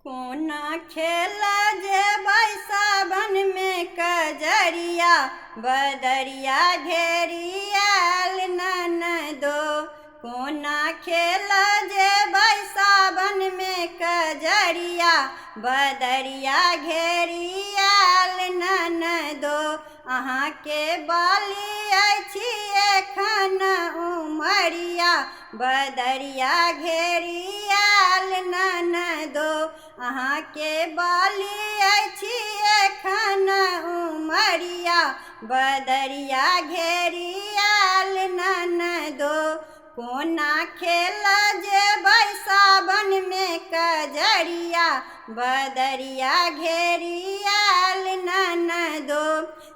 कोना खेला जेबै सावन में कजरिया, बदरिया घेरियाल ननदो। कोना खेला जेबै सावन में कजरिया, बदरिया घेरियाल ननदो। अहाँ के बाली अछि एखन उमरिया, बदरिया घेरियाल ननदो। अहाँ के बाली अछि एखन उमरिया, बदरिया घेरियाल ननदो। कोना खेला जेबै सावन में कजरिया, बदरिया घेरियाल ननदो।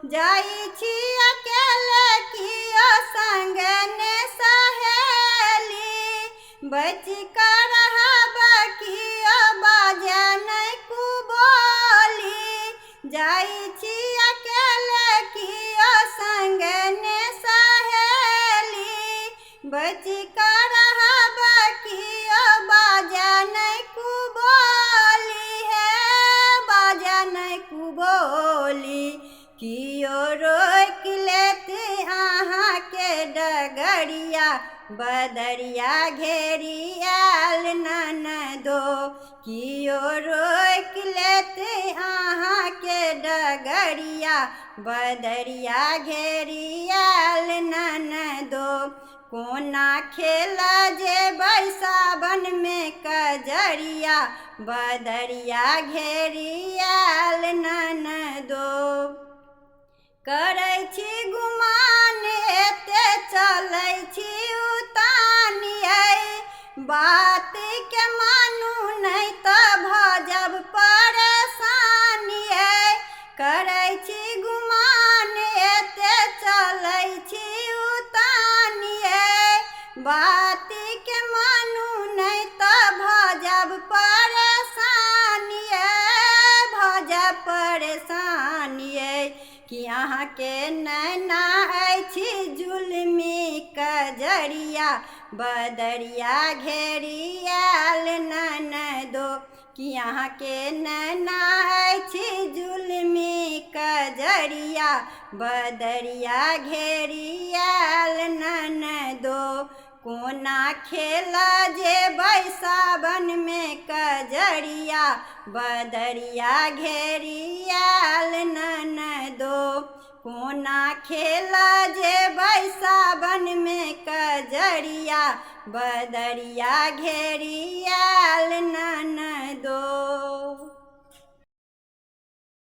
जाइ छी अकेले कियो संग ने सहेली, बचि कऽ रहब कियो बाजे नहि कुबोली। जाइ छी अकेले कियो संग ने सहेली, बचि कऽ रहब कियो बाजे नहि कुबोली। हे बाजे नहि कुबोली, कियो रोकि लेत अहाँ के डगरिया, बदरिया घेरियाल ननदो। कियो रोकि लेत अहाँ के डगरिया, बदरिया घेरियाल ननदो। कोना खेला जेबै सावन में कजरिया, बदरिया घेरियाल ननदो। करै छी गुमान एते चलै छी उतानियै, बात के मानू नहीं तऽ भजब परेशानियै। करै छी गुमान एते चलै छी उतानियै, बात के मानू नहीं तऽ भजब परेशानियै, भजब परेशानियै। कि अहाँ के नैना अछि जुल्मी कजरिया, बदरिया घेरियाल ननदो। कि अहाँ के नैना अछि जुल्मी कजरिया, बदरिया घेरियाल ननदो। कोना खेला जेबै सावन में कजरिया, बदरिया घेरियाल ननदो। कोना खेला जेबै सावन में कजरिया, बदरिया घेरियाल ननदो।